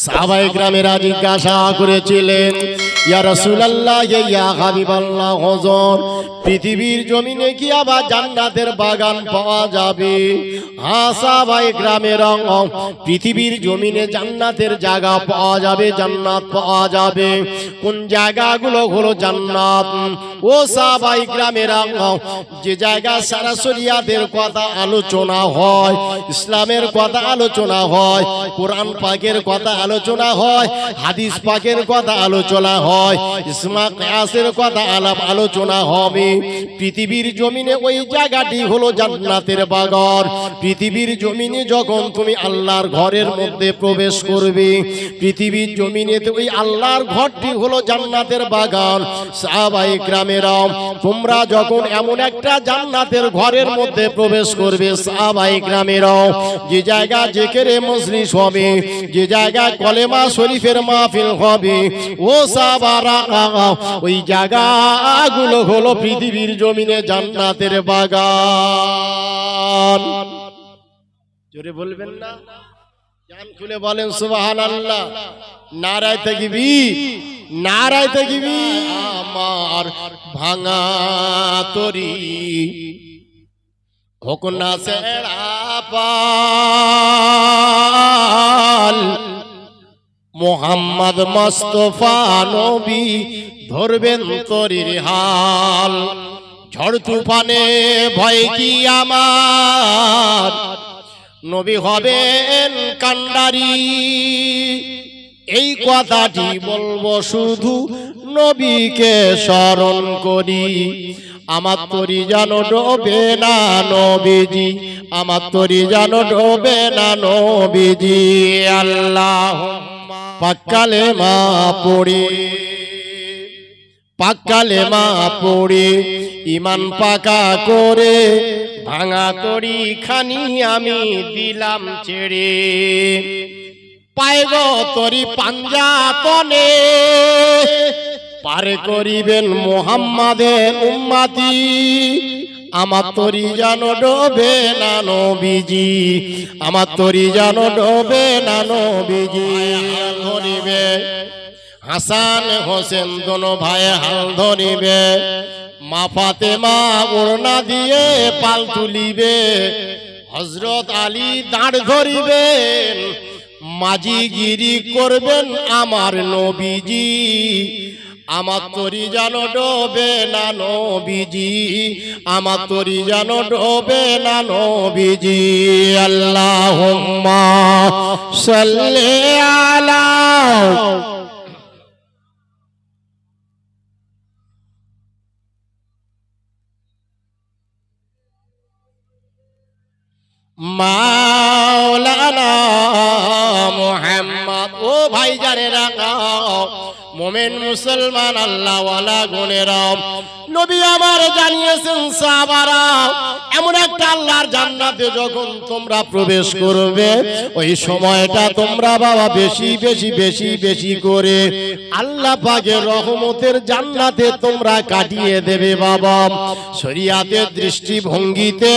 সাহাবায়ে কেরামেরা জিজ্ঞাসা করেছিলেন, ইয়া রাসূলুল্লাহ, ইয়া হাবিবাল্লাহ, হুজুর পৃথিবীর জমিনে কি আবার জান্নাতের বাগান পাওয়া যাবে? হ্যাঁ সাহাবায়ে কেরামেরা, পৃথিবীর জমিনে জান্নাতের জায়গা পাওয়া যাবে, জান্নাত পাওয়া যাবে। কোন জায়গাগুলো হলো জান্নাত? ও সাহাবায়ে কেরামেরা, যে জায়গা সারা শরিয়াতের কথা আলোচনা হয়, ইসলামের কথা আলোচনা হয়, কোরআন পাকের কথা আলোচনা হয়, হাদিস পাকের কথা আলোচনা হয়, ইসমা কিয়াসের কথা আলোচনা হবে। পৃথিবীর জমিনে ওই জায়গাটি হলো জান্নাতের বাগান। পৃথিবীর জমিনে যখন তুমি আল্লাহর ঘরের মধ্যে প্রবেশ করবে, পৃথিবীর জমিনে ওই আল্লাহর ঘরটি হলো জান্নাতের বাগান। সাহাবায়ে কেরামেরা, তোমরা যখন এমন একটা জান্নাতের ঘরের মধ্যে প্রবেশ করবে, সাহাবায়ে কেরামেরা, যে জায়গা জিকিরে মজলিস হবে, যে জায়গা কলেমা শরীফের মাহফিল হবে, ও সাহাবারা, ওই জায়গাগুলো হলো পৃথিবীর জমিনে জান্নাতের বাগান। জোরে বলবেন না? জান খুলে বলেন সুবহানাল্লাহ। নারায়ে তাকবীর, নারায়ে তাকবীর। আমার ভাঙা তরি হোক না সেরা পাল, মোহাম্মদ মুস্তাফা নবী ধরবেন তরির হাল। ঝড় তুফানে ভয় কি আমার, নবী হবেন কান্ডারি। এই কথাটি বলবো শুধু নবীকে স্মরণ করি। আমার তরি যেন ডোবে না নবীজি, আমার তরি যেন ডোবে না নবীজি। আল্লাহুম্মা পাক কালেমা পড়ি, পাক কালেমা পড়ি, ঈমান পাকা করে ভাঙা তরি খানি আমি দিলাম ছেড়ে। পায়গো তরি পাঞ্জাতনে পার করিবেন মুহাম্মাদের উম্মতি। আমার তরি যেন ডোবে না নবীজি, আমার তরি যেন ডোবে না নবীজি। হাল ধরিবে হাসান হোসেন দোনো ভাই, হাল ধরিবে। মা ফাতেমা ওড়না দিয়ে পাল তুলিবে, হযরত আলী দাঁড় ধরিবেন, মাঝিগিরি করবেন আমার নবীজি। আমার তরি যেন ডোবে না নবীজি, আমার তরি যেন ডোবে না নবীজি। আল্লাহুম্মা সাল্লি আলা মাওলানা মুহাম্মদ। ও ভাই জানেরা, মোমেন মুসলমান আল্লাহওয়ালা গুণেরা, নবী আমার জানিয়েছেন সাহাবারা, এমন একটা আল্লাহর জান্নাতে যখন তোমরা প্রবেশ করবে, ওই সময়টা তোমরা বাবা বেশি বেশি বেশি বেশি করে আল্লাহ পাকের রহমতের জান্নাতে তোমরা কাটিয়ে দেবে বাবা। শরিয়াতের দৃষ্টিভঙ্গিতে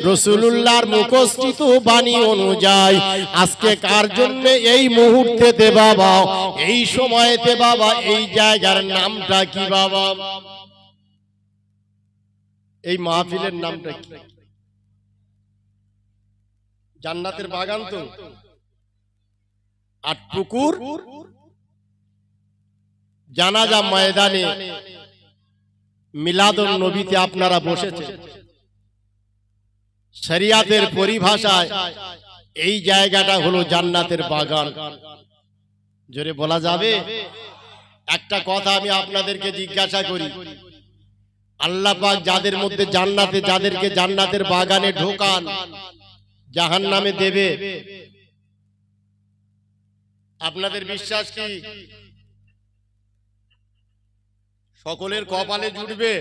রাসূলুল্লাহর মুখস্থিত বাণী অনুযায়ী আজকে কার জন্য এই মুহূর্তেতে বাবা, এই সময়তে বাবা, এই জায়গার নামটা কি বাবা? এই মাহফিলের নামটা কি? জান্নাতের বাগান তো, আর পুকুর জানাজা ময়দানে মিলাদুন নবীতে আপনারা বসেছেন। শরিয়াতের পরিভাষায় এই জায়গাটা হলো জান্নাতের বাগান। জোরে বলা যাবে? একটা কথা আমি আপনাদেরকে জিজ্ঞাসা করি, আল্লাহ পাক যাদের মধ্যে জান্নাতে, যাদেরকে জান্নাতের বাগানে ঢোকান, জাহান্নামে দেবে, আপনাদের বিশ্বাস কি সকলের কপালে জুটবে?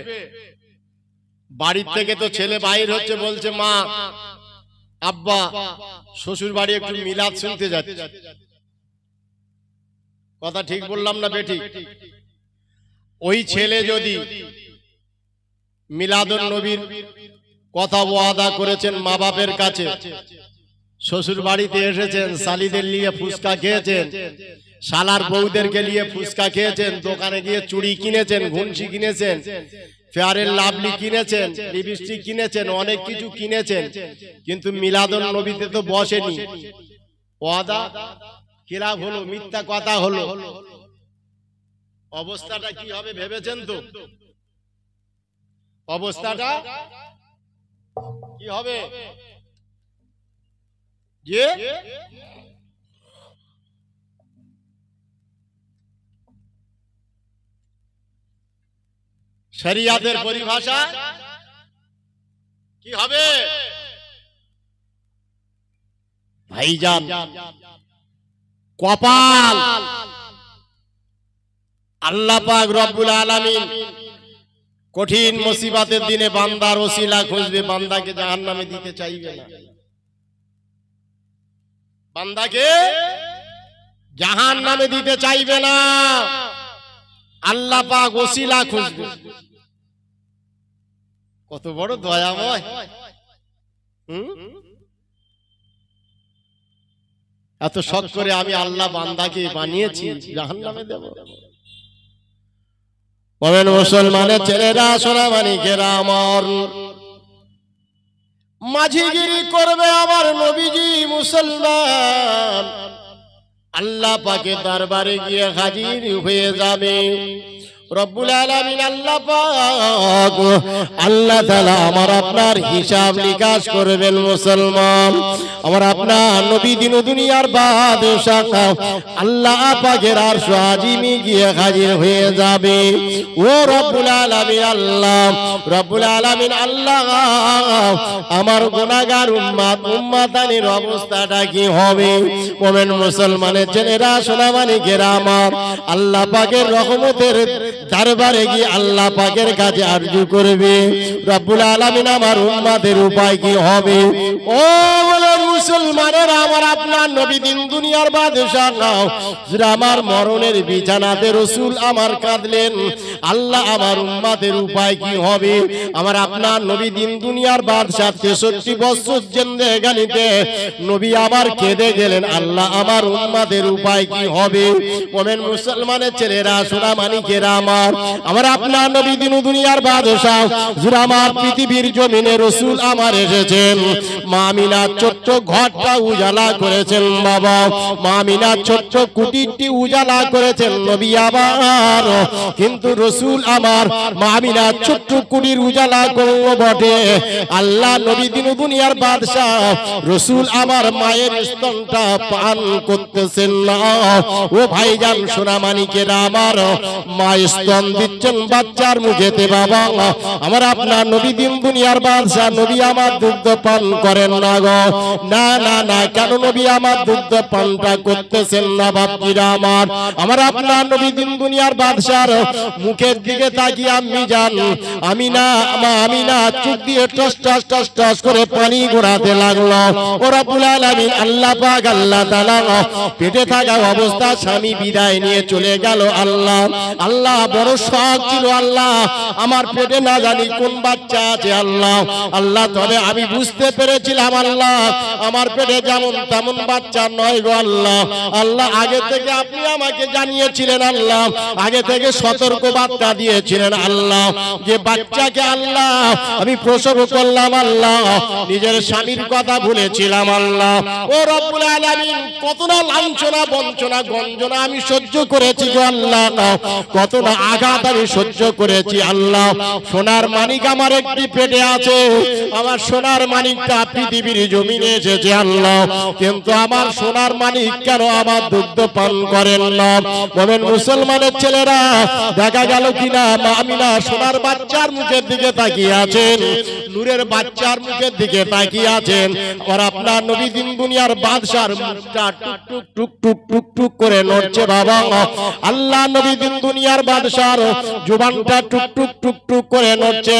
বাড়ির থেকে তো ছেলে বাইর হচ্ছে, বলছে মা আব্বা শ্বশুর বাড়ি একটু মিলাদ শুনতে যাচ্ছে। কথা ঠিক বললাম না বেঠিক? ওই ছেলে যদি মিলাদুন নবীর কথা ওয়াদা করেছেন মা বাপের কাছে, শ্বশুর বাড়িতে এসেছেন, শালিদের নিয়ে ফুচকা খেয়েছেন, শালার বউদেরকে নিয়ে ফুচকা খেয়েছেন, দোকানে গিয়ে চুড়ি কিনেছেন, ঘুনসি কিনেছেন, ফেয়ারের লাভলি কিনেছেন, লিপস্টিক কিনেছেন, অনেক কিছু কিনেছেন, কিন্তু মিলাদুন নবীতে তো বসেনি। ওয়াদা খিলাফ হলো, মিথ্যা কথা হলো। অবস্থাটা কি হবে ভেবেছেন তো? অবস্থাটা কি হবে? যে শরিয়াতের পরিভাষা কি হবে ভাইজান? কপাল আল্লাহ পাক রব্বুল আলামিন কঠিন মুসিবতের দিনে বান্দার ওসিলা খুঁজবে, বান্দাকে জাহান্নামে দিতে চাইবে না। বান্দাকে জাহান্নামে দিতে চাইবে না, আল্লাহ পাক ওসিলা খুঁজবে। কত বড় দয়াময়! এত শখ করে আমি আল্লাহ বান্দাকে বানিয়েছি, জাহান্নামে দেব? বলেন মুসলমানের ছেলেরা, সোনামানিকেরা আমার, মাঝিগিরি করবে আমার নবীজি মুসলমান, আল্লাহ পাকের দরবারে গিয়ে হাজির হয়ে যাবে। রব্বুল আলামিন আল্লাহ পাক, আল্লাহ তাআলা আমার আপনার হিসাব নিকাশ করবেন মুসলমান। আমার আপনার নবী দিন দুনিয়ার বাদশাহ আল্লাহ পাকের আরশ আজিমে গিয়ে হাজির হয়ে যাবে। ও রব্বুল আলামিন আল্লাহ, রব্বুল আলামিন আল্লাহ, আমার গুনাহগার উম্মতানির অবস্থাটা কি হবে? মুমিন মুসলমানের ছেলেরা, সোনামানিকেরা আমার, আল্লাহ পাকের রহমতের দরবারে গিয়ে আল্লাহ পাকের কাছে আরজু করবে, রব্বুল আলামিন আমার উম্মতের উপায় কি হবে? ও বলে মুসলমানের, আমার আপনার নবী দিন দুনিয়ার বাদশাহ নাও, আমার মরণের বিছানাতে রাসূল আমার কাঁদলেন, আল্লাহ আমার উম্মতের উপায় কি হবে? আমার আপনার নবী দিন দুনিয়ার বাদশাহ 63 বছর জিন্দেগানিতে নবী আমার কেঁদে গেলেন, আল্লাহ আমার উম্মতের উপায় কি হবে? মুমিন মুসলমানের ছেলেরা, সোনামানিকেরা আমার আপনার নবী দিন দুনিয়ার বাদশাহ আমার পৃথিবীর জমিনে রাসূল আমার এসেছেন। মা আমিনার ছোট্ট ঘরটা উজালা করেছেন বাবা, মা আমিনার ছোট্ট কুটিরটি উজালা করেছেন নবী আমার, কিন্তু রাসূল আমার মা আমিনার ছোট্ট কুটির উজালা করলো বটে, আল্লাহ নবী দিন দুনিয়ার বাদশাহ রাসূল আমার মায়ের স্তনটা পান করতেছেন না। ও ভাইজান সোনামানিকেরা আমার, মা স্তন দিচ্ছেন বাচ্চার মুখেতে বাবা, আমার আপনার নবী দিন দুনিয়ার বাদশাহ নবী আমার দুগ্ধ পান করেন না গো। না না না, কেন নবী আমার দুগ্ধ পানটা করতেছেন না বাপজিরা আমার? আমার আপনার নবী দিন দুনিয়ার বাদশার মুখের দিকে তাকিয়ে আম্মি জান আমিনা, মা আমিনা চোখ দিয়ে টস টস টস টস করে পানি গড়াতে লাগলো। ও রব্বুল আলামিন আল্লাহ পাক আল্লাহ তাআলা পেটে থাকা অবস্থা স্বামী বিদায় নিয়ে চলে গেল। আল্লাহ আল্লাহ বড় শখ ছিল, আল্লাহ আমার পেটে না জানি কোন বাচ্চা আছে আল্লাহ, আল্লাহ তবে আমি বুঝতে পেরেছিলাম আল্লাহ আমার পেটে যেমন তেমন বাচ্চা নয় গো আল্লাহ। আল্লাহ আগে থেকে আপনি আমাকে জানিয়েছিলেন আল্লাহ, আগে থেকে সতর্ক বার্তা দিয়েছিলেন আল্লাহ, যে বাচ্চাকে আল্লাহ আমি প্রসব করলাম আল্লাহ, নিজের স্বামীর কথা ভুলেছিলাম আল্লাহ। ও রব্বুল আলামিন, কত না লাঞ্ছনা বঞ্চনা গঞ্জনা আমি সহ্য করেছি গো আল্লাহ, কত না আঘাত আমি সহ্য করেছি আল্লাহ। সোনার মানিক আমার একটি পেটে আছে, আমার সোনার মানিকটা পৃথিবীর জমিনে এসেছে আল্লাহ, কিন্তু আমার সোনার মানিক কেন আমার দুগ্ধ পান করেন না? মুমিন মুসলমানের ছেলেরা, দেখা গেল কিনা মা আমিনা সোনার বাচ্চার মুখের দিকে তাকিয়ে আছেন, নূরের বাচ্চার মুখের দিকে তাকিয়ে আছেন। আর আপনার নবী দিন দুনিয়ার বাদশার মুখটা টুক টুক টুক টুক টুক টুক করে নড়ছে বাবা, আল্লাহ নবী দিন দুনিয়ার বাদশার জুবানটা টুক টুক টুক টুক করে নড়ছে।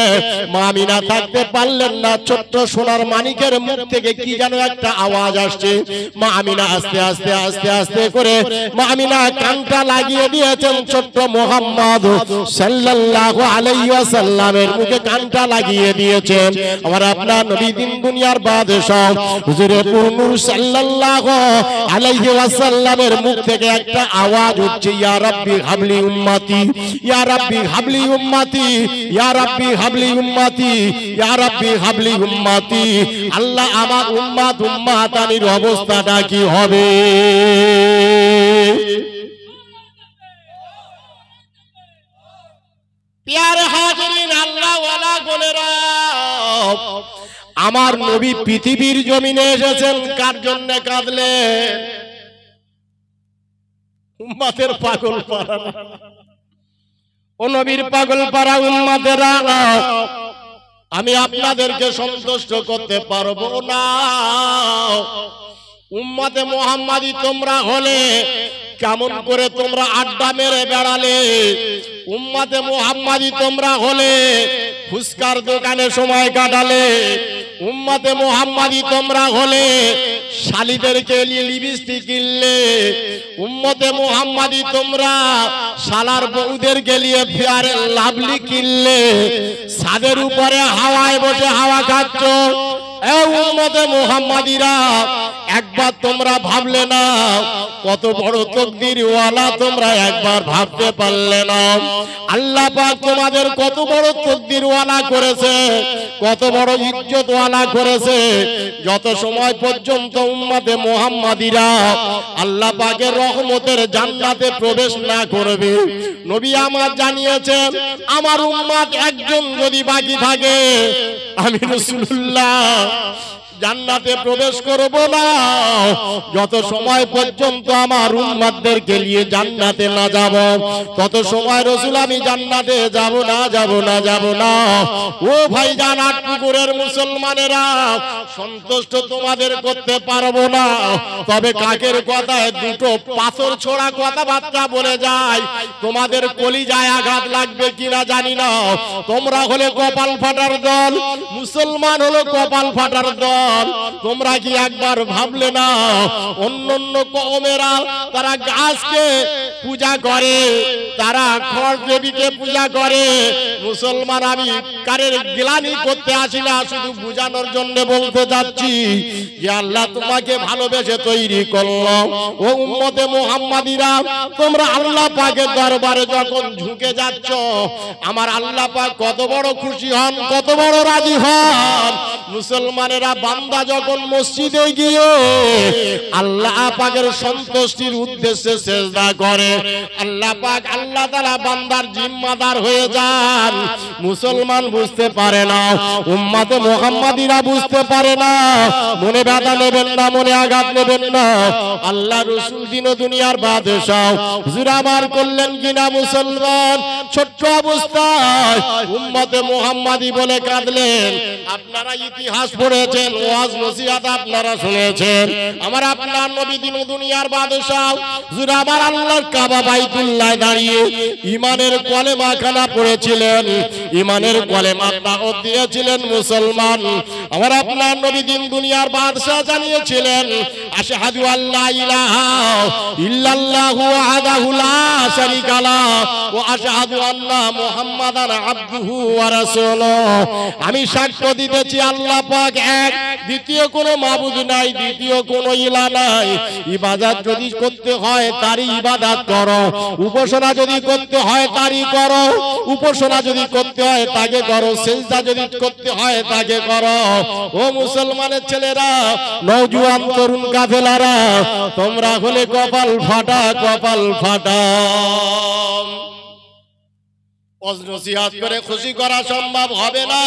মা আমিনা থাকতে পারলেন না, ছোট্ট সোনার মানিকের মুখ থেকে কি যেন একটা আওয়াজ আসছে। মা আমিনা আস্তে আস্তে আস্তে আস্তে করে মা আমিনা কানটা লাগিয়ে দিয়েছেন ছোট্ট মুহাম্মদ সাল্লাল্লাহু আলাইহি ওয়াসাল্লামের মুখে কানটা লাগিয়ে দিয়েছেন। আমার আপনার নবী দিন দুনিয়ার বাদশা হুজুরে নূর সাল্লাল্লাহু আলাইহি ওয়াসাল্লামের মুখ থেকে একটা আওয়াজ হচ্ছে, ইয়া রাব্বি হাবলি উম্মতি, ইয়া রাব্বি হাবলি উম্মতি, ইয়া রাব্বি হাবলি উম্মতি, ইয়া রাব্বি হাবলি উম্মতি। আল্লাহ আমার উম্মত উম্মাতানির অবস্থাটা কি হবে? প্যারে হাজিরিন, আল্লাহ ওয়ালা গোনেরা, আমার নবী পৃথিবীর জমিনে এসেছেন কার জন্য কাঁদলেন? উম্মতের পাগল পারা। ও নবীর পাগল পারা উম্মতেরা, আমি আপনাদেরকে সন্তুষ্ট করতে পারবো না। উম্মতে মুহাম্মাদি তোমরা হলে কেমন করে তোমরা আড্ডা মেরে বেড়ালে? উম্মতে মুহাম্মাদি তোমরা হলে ফুসকার দোকানে সময় কাটালে? উম্মতে মুহাম্মাদি তোমরা হলে শালিদেরকে নিয়ে লিপস্টিক কিনলে? উম্মতে মুহাম্মাদি তোমরা শালার বউদেরকে নিয়ে ফেয়ার লাভলি কিনলে? ছাদের উপরে হাওয়ায় বসে হাওয়া খাচ্ছ? এ উম্মতে মুহাম্মাদিরা, একবার তোমরা ভাবলে না কত বড় তকদিরওয়ালা? তোমরা একবার ভাবতে পারলে না আল্লাহ পাক তোমাদের কত বড় তকদিরওয়ালা করেছে, কত বড় ইজ্জতওয়ালা করেছে? যত সময় পর্যন্ত উম্মতে মুহাম্মাদিরা আল্লাহ পাকের রহমতের জান্নাতে প্রবেশ না করবে, নবী আমার জানিয়েছেন আমার উম্মত একজন যদি বাকি থাকে, আমি রাসূলুল্লাহ জান্নাতে প্রবেশ করব না। যত সময় পর্যন্ত আমার উম্মতদেরকে নিয়ে জান্নাতে না যাব, তত সময় রাসূল আমি জান্নাতে যাব না, যাব না, যাব না। ও ভাইজান, আটপুকুরের মুসলমানেরা, সন্তুষ্ট তোমাদের করতে পারবো না। তবে কাকের কথায় দুটো পাথর ছোড়া কথাবার্তা বলে যায়, তোমাদের কলিজায় আঘাত লাগবে কিনা জানি না। তোমরা হলে কপাল ফাটার দল, মুসলমান হলো কপাল ফাটার দল। তোমরা কি একবার ভাবলে না অন্যান্য কওমেরা তারা গাছকে পূজা করে, তারা খড় দেবীকে পূজা করে? মুসলমান আমি কারের গ্লানি করতে আসি না, শুধু বুঝানোর জন্য বলতে যাচ্ছি যে আল্লাহ তোমাকে ভালোবেসে তৈরি করলো। ও উম্মতে মুহাম্মাদিরা, তোমরা আল্লাহ পাকের দরবারে যখন ঝুঁকে যাচ্ছ, আমার আল্লাহ পাক কত বড় খুশি হন, কত বড় রাজি হন। মুসলমানেরা বান্দা যখন মসজিদে গিয়ে আল্লাহ পাকের সন্তুষ্টির উদ্দেশ্যে সিজদা করে, আল্লাহ পাক আল্লাহ তাআলা বান্দার জিম্মাদার হয়ে যান। মুসলমান বুঝতে পারে না, উম্মতে মুহাম্মাদিরা বুঝতে পারে না। মনে ব্যথা নেবেন না, মনে আঘাত নেবেন না। আল্লাহ রাসূল দিন দুনিয়ার বাদশা হুজুর আমার করলেন কিনা মুসলমান ছোট্ট অবস্থায় উম্মতে মুহাম্মাদি বলে কাঁদলেন। আপনারা ইতিহাস পড়েছেন, ওয়াজ নসিহত আপনারা শুনেছেন। আমার আপনার নবী দিন দুনিয়ার বাদশা হুজুর আমার আল্লাহর কাবা বাইতুল্লাহ দাঁড়িয়ে ঈমানের কলেমা খানা পড়েছিলেন, ঈমানের কলেমা দাওয়াত দিয়েছিলেন মুসলমান। আমার আপনার নবী দিন দুনিয়ার বাদশা জানিয়েছিলেন আশহাদু আল্লা ইলাহা ইল্লাল্লাহু ওয়াহদাহু লা শারীকা লাহু ওয়া আশহাদু আন্না মুহাম্মাদান আবদুহু ওয়া রাসূলুহু। আমি সাক্ষ্য দিতেছি আল্লাহ পাক এক, দ্বিতীয় কোনো মাবুদ নাই, দ্বিতীয় কোনো ইলাহ নাই। ইবাদত যদি করতে হয় তারই ইবাদত করো, উপাসনা যদি করতে হয় তারই করো, উপাসনা যদি করতে হয় তাকে করো, সিজদা যদি করতে হয় তাকে করো। ও মুসলমানের ছেলেরা, নওজোয়ান তরুণ কাফেলারা, তোমরা হলে কপাল ফাটা, কপাল ফাটা। নসিহত করে খুশি করা সম্ভব হবে না,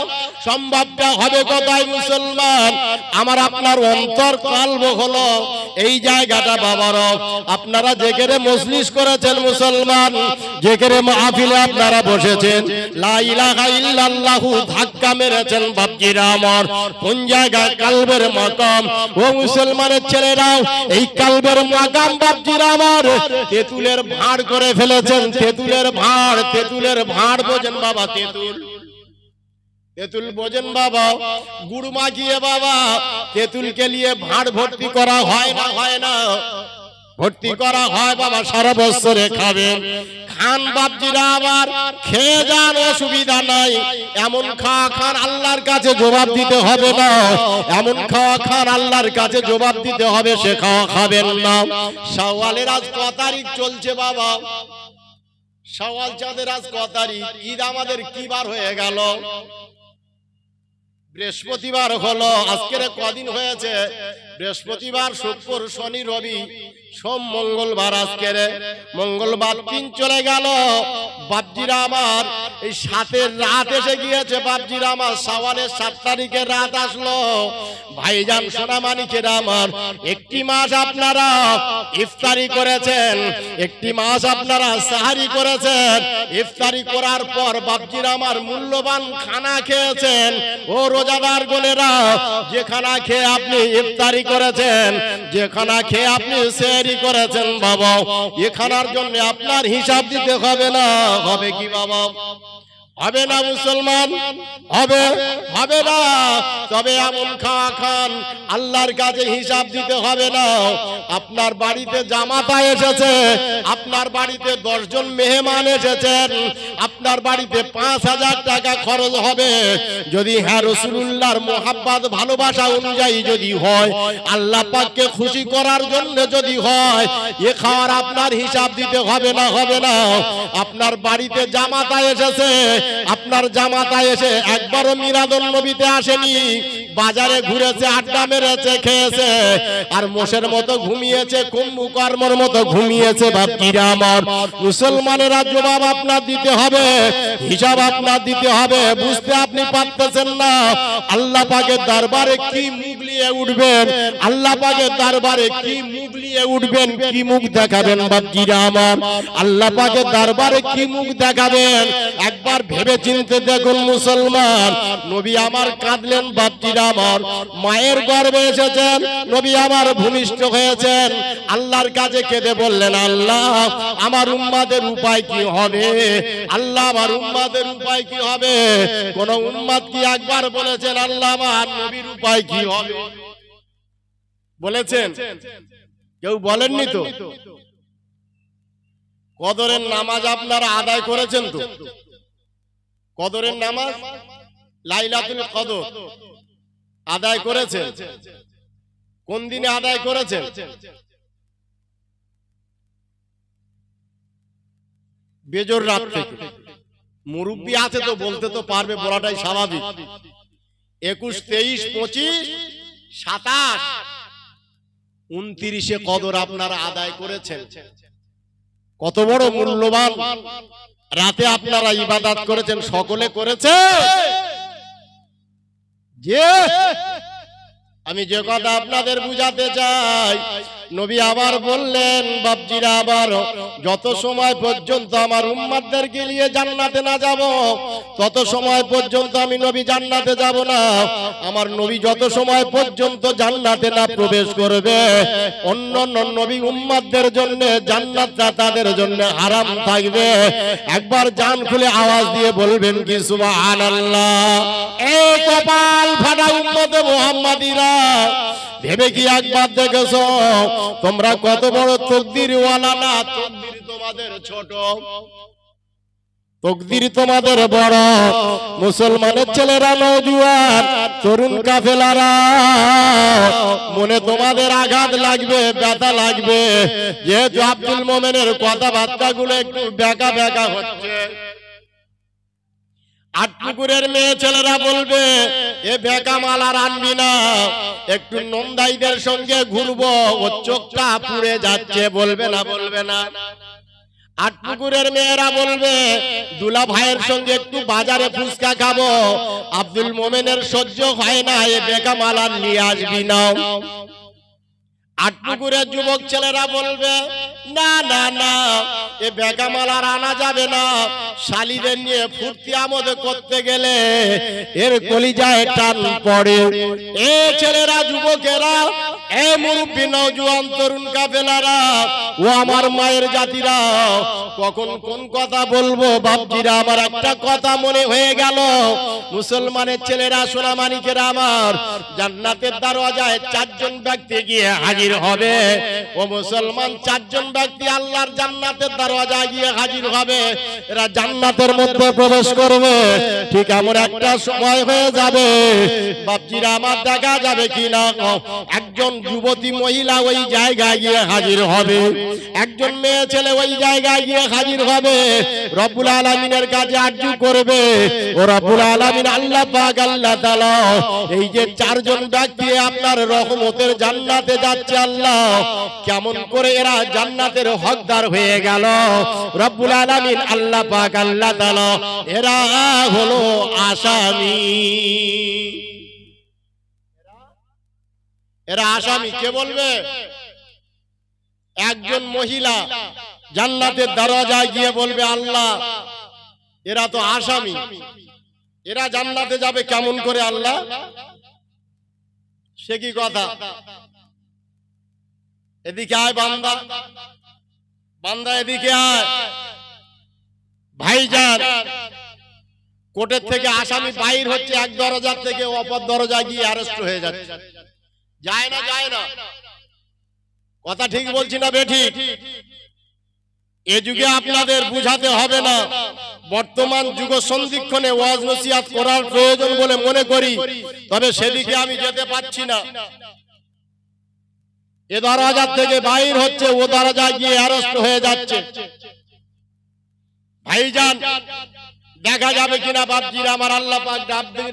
সম্ভবটা হবে কোথায় মুসলমান? আমার আপনার অন্তর কলব হলো এই জায়গাটা। বাবারা, আপনারা যেখানে মজলিস করেছেন মুসলমান, যেখানে মাহফিলে আপনারা বসেছেন, লা ইলাহা ইল্লাল্লাহু ধাক্কা মেরেছেন বাপজিরা আমার, কোন জায়গায়? কালবের মাকাম। ও মুসলমানের ছেলেরা, এই কালবের মাকাম বাপজিরা আমার তেঁতুলের ভাঁড় করে ফেলেছেন। তেঁতুলের ভাঁড়, তেঁতুলের ভাঁড় বোঝেন বাবা? তেঁতুল, তেঁতুল বোঝেন বাবা, গুড় মাখিয়ে বাবা তেঁতুলকে নিয়ে ভাঁড় ভর্তি করা হয় না, হয় না? ভর্তি করা হয় বাবা, সারা বছরে খাবেন। খান বাপজিরা, আবার খেয়ে যান, অসুবিধা নাই। এমন খাওয়া খান আল্লাহর কাছে জবাব দিতে হবে না, এমন খাওয়া খান আল্লাহর কাছে জবাব দিতে হবে, সে খাওয়া খাবেন না। শাওয়ালের আজ ক তারিখ চলছে বাবা? শাওয়াল চাঁদের আজ ক তারিখ? ঈদ আমাদের কি বার হয়ে গেল? বৃহস্পতিবার হলো। আজকের কদিন হয়েছে? বৃহস্পতিবার, শুক্র, শনি, রবি, সোম, মঙ্গলবার। আজকের মঙ্গলবার 3 চলে গেল। বাপজিরা আমার এই 7-এর রাত এসে গিয়েছে। বাপজিরা আমার শাওয়ালের 7 তারিখের রাত আসলো। ভাইজান সোনামানিকেরা আমার, একটি মাস আপনারা ইফতারি করেছেন, একটি মাস আপনারা সাহারি করেছেন। ইফতারি করার পর বাপজিরা আমার মূল্যবান খানা খেয়েছেন। ও রোজাদার গোনেরা, যে খানা খেয়ে আপনি ইফতারি করেছেন, যে খানা খেয়ে আপনি সেহরি করেছেন বাবা, এ খানার জন্য আপনার হিসাব দিতে হবে না। হবে কি বাবা? হবে না মুসলমান? হবে? হবে না। তবে এমন খাওয়া খান আল্লাহর কাছে হিসাব দিতে হবে না। আপনার বাড়িতে জামাতা এসেছে, আপনার বাড়িতে 10 জন মেহমান এসেছেন, আপনার বাড়িতে 5000 টাকা খরচ হবে। যদি হ্যাঁ রাসূলুল্লাহর মোহাব্বত ভালোবাসা অনুযায়ী যদি হয়, আল্লাহ পাককে খুশি করার জন্য যদি হয়, এ খাওয়ার আপনার হিসাব দিতে হবে না, হবে না। আপনার বাড়িতে জামাতা এসেছে, আপনার জামাতা এসে একবারও মিলাদুন নবীতে আসেনি, বাজারে ঘুরেছে, আড্ডা মেরেছে, খেয়েছে, আর মোষের মতো ঘুমিয়েছে, কুম্ভকর্মর মতো ঘুমিয়েছে। বাপজিরা আমার, মুসলমানেরা জবাব আপনার দিতে হবে, হিসাব আপনার দিতে হবে। বুঝতে আপনি পারতেছেন না। আল্লাহ পাকের দরবারে কি মুখ নিয়ে উঠবেন, আল্লাহ পাকের দরবারে কি মুখ নিয়ে উঠবেন, কি মুখ দেখাবেন? বাপজিরা আমার, আল্লাহ পাকের দরবারে কি মুখ দেখাবেন একবার ভেবে চিনতে দেখুন মুসলমান। নবী আমার কাঁদলেন। বাপজিরা আমার, মায়ের গর্ভে এসেছেন, নবী আমার ভূমিষ্ঠ হয়েছেন, আল্লাহর কাছে কেঁদে বললেন, আল্লাহ আমার উম্মাদের উপায় কি হবে? আল্লাহ আমার উম্মাদের উপায় কি হবে? কোন উম্মাদ কি একবার বলেছেন আল্লাহ আমার নবীর উপায় কি হবে? বলেছেন? কেউ বলেননি তো। কদরের নামাজ আপনারা আদায় করেছেন তো? কদরের নামাজ, লাইলাতুল কদর আদায় করেছেন? কোন দিনে আদায় করেছেন? বেজোর রাত থেকে। মুরব্বি আছে তো, বলতে তো পারবে, বলাটাই স্বাভাবিক। 21, 23, 25, 27, 29 কদর আপনারা আদায় করেছেন। কত বড় মূল্যবান রাতে আপনারা ইবাদত করেছেন, সকলে করেছে। যে আমি যে কথা আপনাদের বুঝাতে চাই, নবী আবার বললেন, বাপজিরা আবার, যত সময় পর্যন্ত আমার উম্মতদেরকে নিয়ে জান্নাতে না যাব, তত সময় পর্যন্ত আমি নবী জান্নাতে যাব না। আমার নবী যত সময় পর্যন্ত জান্নাতে না প্রবেশ করবে, অন্য নবী উম্মতদের জন্য জান্নাতটা তাদের জন্য হারাম থাকবে। একবার জান খুলে আওয়াজ দিয়ে বলবেন কি সুবহানাল্লাহ? এই কপাল ফাটা উম্মতে মুহাম্মাদিরা, ভেবে কি একবার দেখেছো তোমরা কত বড় তকদিরওয়ালা না? তকদির তোমাদের ছোট, তকদির তোমাদের বড়। মুসলমানের ছেলেরা, নওজোয়ান তরুণ কাফেলারা, মনে তোমাদের আঘাত লাগবে, ব্যথা লাগবে, যেহেতু আব্দুল মোমেনের কথাবার্তাগুলো একটু বেঁকা বেঁকা হচ্ছে। আটপুকুরের মেয়ে ছেলেরা বলবে, এ বেকা মাল আর আনবি না, একটু নন্দাইদের সঙ্গে ঘুরবো, ও চোখটা পুড়ে যাচ্ছে। বলবে না? বলবে না? আটপুকুরের মেয়েরা বলবে, দুলা ভাইয়ের সঙ্গে একটু বাজারে ফুচকা খাবো, আব্দুল মোমেনের সহ্য হয় না, এ বেকা মাল আর নিয়ে আসবি না। আটপুকুরের যুবক ছেলেরা বলবে, না না না, এ বেগামাল আর আনা যাবে না, শালীদের নিয়ে ফুর্তি আমোদ করতে গেলে এর কলিজায় টান পড়ে। এ ছেলেরা, যুবকেরা এ মুরব্বি নওজোয়ান তরুণ কাফেলারা ও আমার মায়ের জাতিরা, কখন কোন কথা বলবো বাপজিরা, আমার একটা কথা মনে হয়ে গেল। মুসলমানের ছেলেরা, সোনামানিকেরা আমার, জান্নাতের দরওয়াজায় চারজন ব্যক্তি গিয়ে হাজির হবে। ও মুসলমান, চারজন ব্যক্তি আল্লাহর জান্নাতের দরওয়াজায় গিয়ে হাজির হবে। এরা জান্নাতের মধ্যে প্রবেশ করবে। ঠিক এমন একটা সময় হয়ে যাবে বাপজিরা আমার, দেখা যাবে কিনা একজন যুবতী মহিলা ওই জায়গায় গিয়ে হাজির হবে, একজন মেয়ে ছেলে ওই জায়গায় গিয়ে হাজির হবে। রব্বুল আলামিনের কাছে আরজু করবে, ও রব্বুল আলামিন আল্লাহ পাক আল্লাহ তাআলা, এই যে চারজন ব্যক্তি আপনার রহমতের জান্নাতে যাচ্ছে, আল্লাহ কেমন করে এরা জান্নাতের হকদার হয়ে গেল? রব্বুল আলামিন আল্লাহ পাক আল্লাহ তাআলা, এরা হলো আসামি। এরা আসামি। কে বলবে? একজন মহিলা জান্নাতের দরজায় গিয়ে বলবে, আল্লাহ এরা তো আসামি, এরা জান্নাতে যাবে কেমন করে আল্লাহ? সে কি কথা? এদিকে আয় বান্দা, বান্দা এদিকে আয়। ভাইজান, কোর্টের থেকে আসামি বাইর হচ্ছে এক দরজা থেকে অপর দরজায় গিয়ে অ্যারেস্ট হয়ে যাচ্ছে। যায় না? যায় না? কথা ঠিক বলছি না বেঠিক? এ যুগে আপনাদের বুঝাতে হবে না। বর্তমান যুগ সন্ধিক্ষণে ওয়াজ নসিহত করার প্রয়োজন বলে মনে করি, তবে সেদিকে আমি যেতে পারছি না। এ দরজা থেকে বাইর হচ্ছে, ও দরজায় গিয়ে অ্যারেস্ট হয়ে যাচ্ছে। ভাইজান, দেখা যাবে কিনা বাপজিরা আমার, আল্লাহ পাক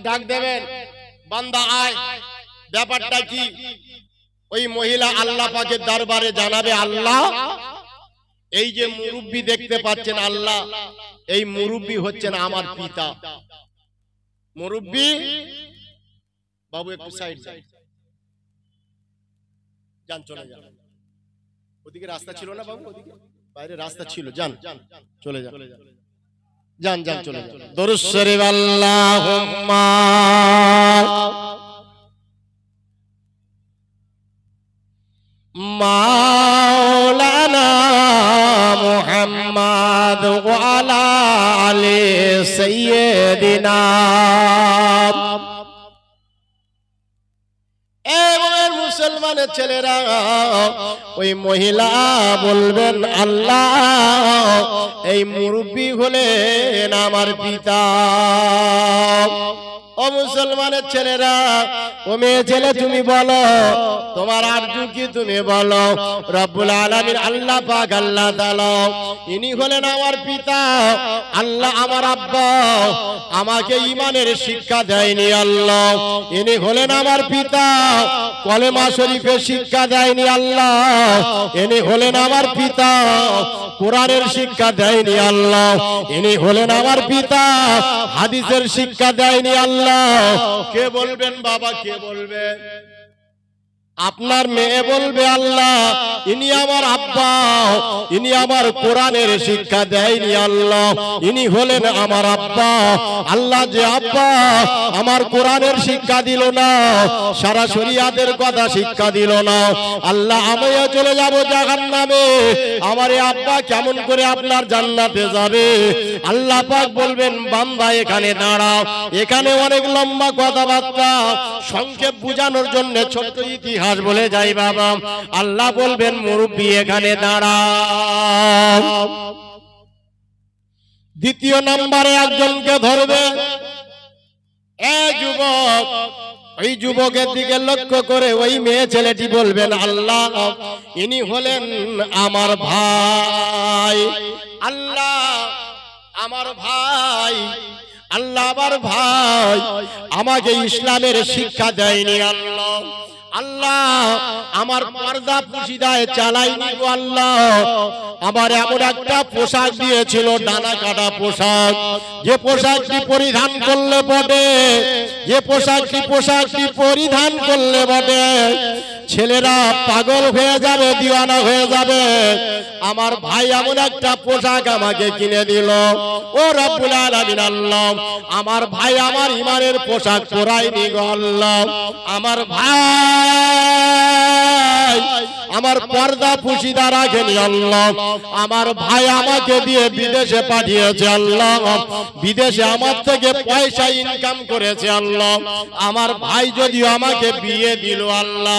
ডাক দেবেন, বান্দা আয়। ব্যাপারটা কি? ওই মহিলা আল্লাহ পাকের দরবারে জানাবে, আল্লাহ এই যে মুরব্বি দেখতে পাচ্ছেন, আল্লাহ এই মুরব্বি হচ্ছেন আমার পিতা। মুরব্বি বাবু একটু সাইড যান, চলে যান। ওদিকে রাস্তা ছিল না বাবু, ওদিকে বাইরে রাস্তা ছিল, যান চলে যান, যান যান চলে যান। দরুদ শরীফ আল্লাহুম্মা মাওলানা মুহাম্মদ ওয়া আলা আলি সাইয়্যিদিনা। মুসলমানের ছেলেরা, ওই মহিলা বলবেন, আল্লাহ এই মুরব্বি হলেন আমার পিতা। ও মুসলমানের ছেলেরা, ও মেয়ে ছেলে, তুমি বলো তোমার আরজু কি? তুমি বলো। রব্বুল আলামিন আল্লাহ পাক আল্লাহ তাআলা, ইনি হলেন আমার পিতা। আল্লাহ আমার আব্বা, আমাকে ঈমানের শিক্ষা দেয়নি আল্লাহ। ইনি হলেন আমার পিতা, কলেমা শরীফের শিক্ষা দেয়নি আল্লাহ। ইনি হলেন আমার পিতা, কোরআনের শিক্ষা দেয়নি আল্লাহ। ইনি হলেন আমার পিতা, হাদিসের শিক্ষা দেয়নি আল্লাহ। কে বলবেন বাবা? কে বলবে? আপনার মেয়ে বলবে, আল্লাহ ইনি আমার আব্বা, ইনি আমার কোরআনের শিক্ষা দেয়নি আল্লাহ। ইনি হলেন আমার আব্বা। আল্লাহ যে আব্বা আমার কোরআনের শিক্ষা দিল না, সারা শরিয়াতের কথা শিক্ষা দিল না, আল্লাহ আমিও চলে যাব জাহান্নামে। আমার এই আব্বা কেমন করে আপনার জান্নাতে যাবে? আল্লাহ পাক বলবেন, বান্দা এখানে দাঁড়াও। এখানে অনেক লম্বা কথাবার্তা, সংক্ষেপ বোঝানোর জন্য ছোট্ট ইতিহাস বলে যাই বাবা। আল্লাহ বলবেন, মুরব্বি এখানে দাঁড়াও। দ্বিতীয় নম্বরে একজনকে ধরবে। এ যুবক, ওই যুবকের দিকে লক্ষ্য করে ওই মেয়ে ছেলেটি বলবেন, আল্লাহ ইনি হলেন আমার ভাই। আল্লাহ আমার ভাই, আল্লাহ আমার ভাই, আমাকে ইসলামের শিক্ষা দেয়নি আল্লাহ। আল্লাহ আমার পর্দা পুশিদায় চালাইনি গো আল্লাহ। আমার এমন একটা পোশাক দিয়েছিল, ডানা কাটা পোশাক, যে পোশাকটি পরিধান করলে বটে, যে পোশাকটি পরিধান করলে বটে ছেলেরা পাগল হয়ে যাবে, দিওয়ানা হয়ে যাবে। আমার ভাই এমন একটা পোশাক আমাকে কিনে দিল, ও রব্বুল আলামিন আল্লাহ, আমার ভাই আমার ইমানের পোশাক পরায়নি গো আল্লাহ। আমার ভাই আমার পর্দা পুশিদা রাখেনি আল্লাহ। আমার ভাই আমাকে দিয়ে বিদেশে পাঠিয়েছে আল্লাহ, বিদেশে আমার থেকে পয়সা ইনকাম করেছে আল্লাহ। আমার ভাই যদিও আমাকে বিয়ে দিল আল্লাহ।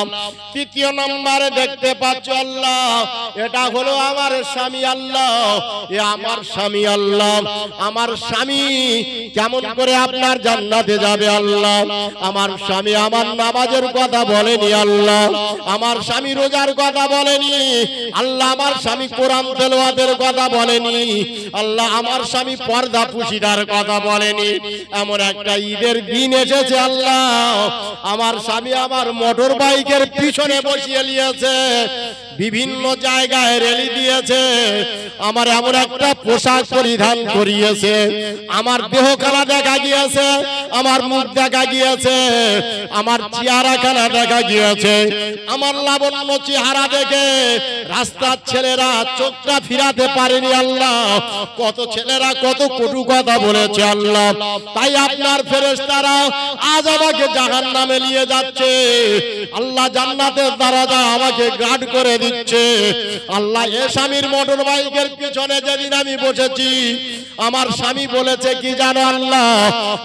তৃতীয় নম্বরে দেখতে পাচ্ছ আল্লাহ, এটা হলো আমার স্বামী আল্লাহ, এ আমার স্বামী আল্লাহ। আমার স্বামী কেমন করে আপনার জান্নাতে যাবে আল্লাহ? আমার স্বামী আমার নামাজের কথা বলেনি আল্লাহ, আমার স্বামী রোজার কথা বলেনি আল্লাহ, আমার স্বামী কোরআন তেলাওয়াতের কথা বলেনি আল্লাহ, আমার স্বামী পর্দা পুশিদার কথা বলেনি। এমন একটা ঈদের দিন এসেছে আল্লাহ, আমার স্বামী আমার মোটর বাইকের পিছনে বসিয়ে নিয়েছে, বিভিন্ন জায়গায় রেলি দিয়েছে, আমার এমন একটা পোশাক পরিধান করিয়েছে, আমার দেহখানা দেখা গিয়েছে, আমার মুখ দেখা গিয়েছে, আমার চেহারাখানা দেখা গিয়েছে। আমার লাবণ্য চেহারা দেখে রাস্তার ছেলেরা চোখটা ফিরাতে পারেনি আল্লাহ। কত ছেলেরা কত কটু কথা বলেছে আল্লাহ। তাই আপনার ফেরেশতারা আজ আমাকে জাহান্নামে নিয়ে যাচ্ছে আল্লাহ, জান্নাতের দরজা আমাকে গার্ড করে দিচ্ছে আল্লাহ। এ স্বামীর মোটর বাইকের পিছনে যেদিন আমি বসেছি, আমার স্বামী বলেছে কি জানো আল্লাহ?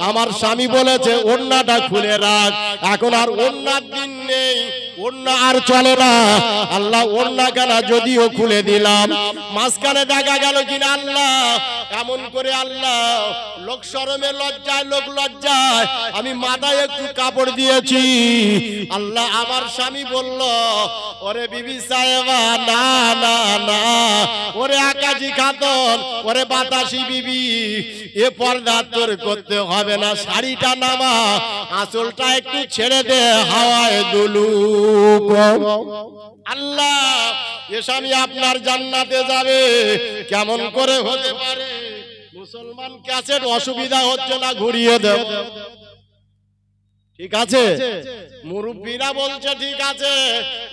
আমার স্বামী বলেছে ওড়নাটা খুলে রাখ। এখন আর ওড়নার দিন নেই, ওড়না আর চলে না আল্লাহ। ওড়না কানা যদিও খুলে দিলাম, মাঝখানে দেখা গেল কিনা আল্লাহ, এমন করে আল্লাহ লোক শরমে লজ্জায়, লোক লজ্জায় আমি মাথায় একটু কাপড় দিয়েছি আল্লাহ। আমার স্বামী বলল, ওরে বিবি সাহেবা, না না না, ওরে আকাশি খাতন, ওরে বাতাসি বিবি, এ পর্দা তোর করতে হবে না, শাড়িটা নামা, আঁচলটা একটু ছেড়ে দে, হাওয়ায় দুলুক। আল্লাহ, এ স্বামী আপনার জান্নাতে যাবে কেমন করে হতে পারে? মুসলমান ক্যাসেট অসুবিধা হচ্ছে না, ঘুরিয়ে দেব, ঠিক আছে? মুরব্বীরা বলছে ঠিক আছে,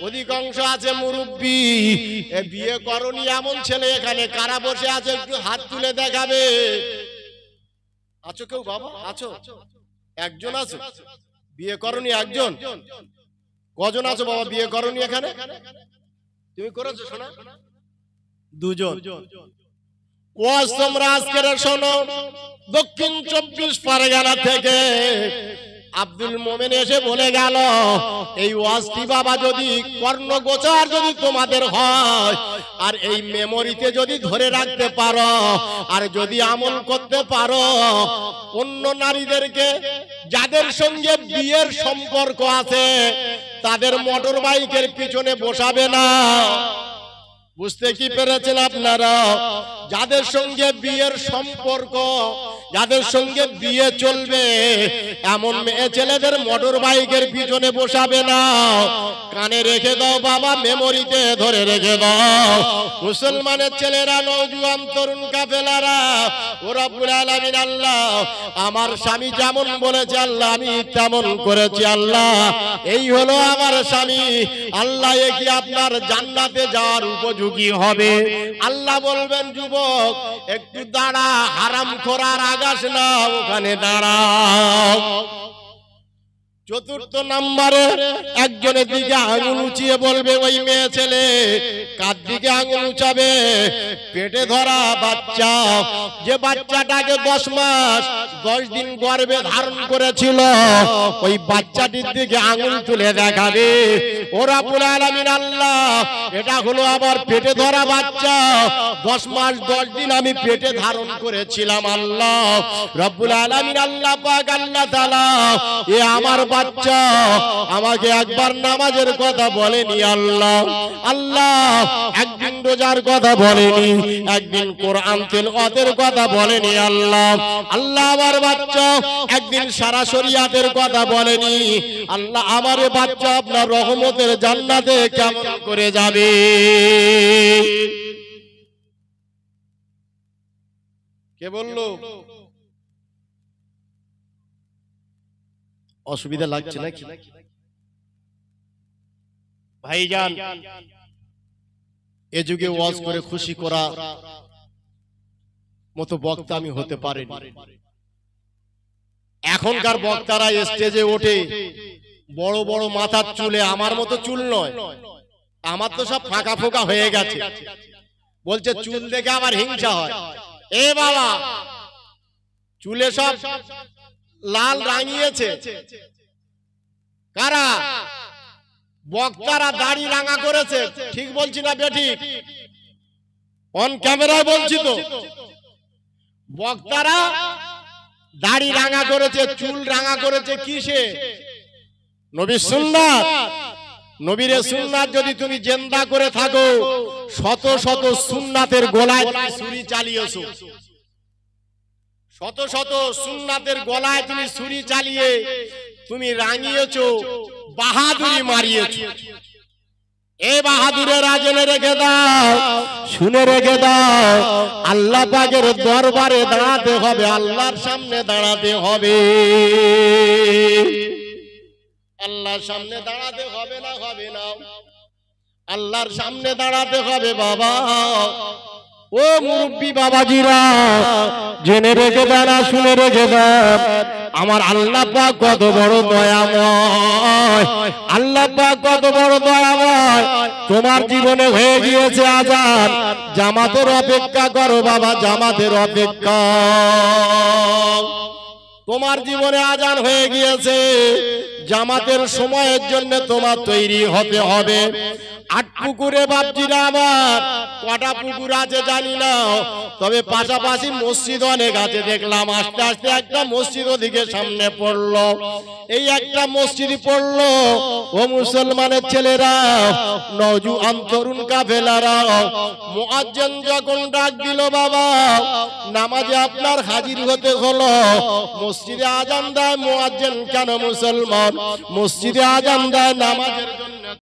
অধিকাংশ আছে মুরব্বী, বিয়ে করনি এমন ছেলে এখানে কারা বসে আছে? একটু হাত তুলে দেখাবে। আছো কেউ বাবা? আছো? একজন আছো বিয়ে করনি? একজন? কজন আছো বাবা বিয়ে করনি এখানে? তুমি করেছো শোনা? দুজন। ওয়াজ তোমরা আজকের শোনো, দক্ষিণ 24 পরগনা থেকে আব্দুল মোমেন এসে বলে গেল, এই ওয়াজটি বাবা যদি কর্ণগোচর যদি তোমাদের হয়, আর এই মেমোরিতে যদি ধরে রাখতে পারো, আর যদি আমল করতে পারো, অন্য নারীদেরকে যাদের সঙ্গে বিয়ের সম্পর্ক আছে তাদের মোটর বাইকের পিছনে বসাবে না। বুঝতে কি পেরেছেন আপনারা? যাদের সঙ্গে বিয়ের সম্পর্ক, যাদের সঙ্গে বিয়ে চলবে, এমন মেয়ে ছেলেদের মোটর বাইকের পিছনে বসাবে না। কানে রেখে দাও বাবা, মেমোরিতে ধরে রেখে দাও। মুসলমানের ছেলেরা, নওজোয়ান তরুণ কাফেলারা, ও রব্বুল আলামিন আল্লাহ, আমার স্বামী যেমন বলেছে আল্লাহ আমি তেমন করেছি আল্লাহ। এই হলো আমার স্বামী আল্লাহ। এ কি আপনার জান্নাতে যাওয়ার উপযোগী হবে? আল্লাহ বলবেন, যুবক একটু দাঁড়া, হারাম খোরার আগাস না, ওখানে দাঁড়াও। চতুর্থ নম্বরে একজনের দিকে আঙুল উঁচিয়ে বলবে, ওই মেয়ে ছেলে কার দিকে আঙুল উঁচাবে? পেটে ধরা বাচ্চা, যে বাচ্চাটাকে 10 মাস 10 দিন গর্ভে ধারণ করেছিল, ওই বাচ্চাটির দিকে আঙুল তুলে দেখাবে। ও রব্বুল আলামিন আল্লাহ, এটা হলো আমার পেটে ধরা বাচ্চা, 10 মাস 10 দিন আমি পেটে ধারণ করেছিলাম আল্লাহ। রব্বুল আলামিন আল্লাহ পাক আল্লাহ তাআলা, এ আমার বাচ্চা আমাকে একবার নামাজের কথা বলেনি আল্লাহ। আল্লাহ একদিন রোজার কথা বলেনি, একদিন কোরআন তেলাওয়াতের কথা বলেনি আল্লাহ। আল্লাহ আমার বাচ্চা একদিন সারা শরিয়াতের কথা বলেনি আল্লাহ। আমার বাচ্চা আপনার রহমতের জান্নাতে কেমন করে যাবে? কে বললো? অসুবিধা লাগছে নাকি? ভাইজান, এ যুগে ওয়াজ করে খুশি করা মতো বক্তা আমি হতে পারিনি। এখনকার বক্তারা স্টেজে ওঠে বড় বড় মাথার চুলে, আমার মতো চুল নয়, আমার তো সব ফাঁকা ফোঁকা হয়ে গেছে। বলছে চুল দেখে আবার হিংসা হয়। এ বাবা, চুলে সব লাল রাঙিয়েছে কারা? বক্তারা দাড়ি রাঙা করেছে। ঠিক বলছি না বেঠিক? অন ক্যামেরায় বলছি তো। বক্তারা দাড়ি রাঙা করেছে, চুল রাঙা করেছে কিসে? নবীর সুন্নাত। নবীর সুন্নাত যদি তুমি জিন্দা করে থাকো, শত শত সুন্নাতের গলায় ছুরি চালিয়েছো, শত শত সুন্নাতের গলায় তুমি ছুরি চালিয়ে তুমি রাঙিয়েছো, বাহাদুরি মারিয়েছো। এই বাহাদুরের জেনে রেখে দাও, শুনে রেখে দাও, আল্লাহ পাকের দরবারে দাঁড়াতে হবে, আল্লাহর সামনে দাঁড়াতে হবে। আল্লাহর সামনে দাঁড়াতে হবে না? হবে না? আল্লাহর সামনে দাঁড়াতে হবে বাবা। ও মুরব্বী বাবাজিরা, জেনে রেখে দাঁড়া, শুনে রেখে দাও, আমার আল্লাহ পাক কত বড় দয়াময়, আল্লাহ পাক কত বড় দয়াময়। তোমার জীবনে হয়ে গিয়েছে আজান, জামাতের অপেক্ষা করো বাবা, জামাতের অপেক্ষা। তোমার জীবনে আজান হয়ে গিয়েছে, জামাতের সময়ের জন্য তোমার তৈরি হতে হবে। 8 পুকুরে বাপজিরা আমার, কটা পুকুর আছে জানি না, তবে পাশাপাশি মসজিদ অনেক আছে দেখলাম। আস্তে আস্তে একটা মসজিদ ওদিকে সামনে পড়লো, এই একটা মসজিদ পড়লো। ও মুসলমানের ছেলেরা, নওজোয়ান তরুণ কাফেলারা, মুয়াজ্জিন যখন ডাক দিল বাবা, নামাজে আপনার হাজির হতে হলো। মসজিদে আজান দেয় মুয়াজ্জিন কেন? মুসলমান মসজিদে আজান দেয় নামাজের জন্য।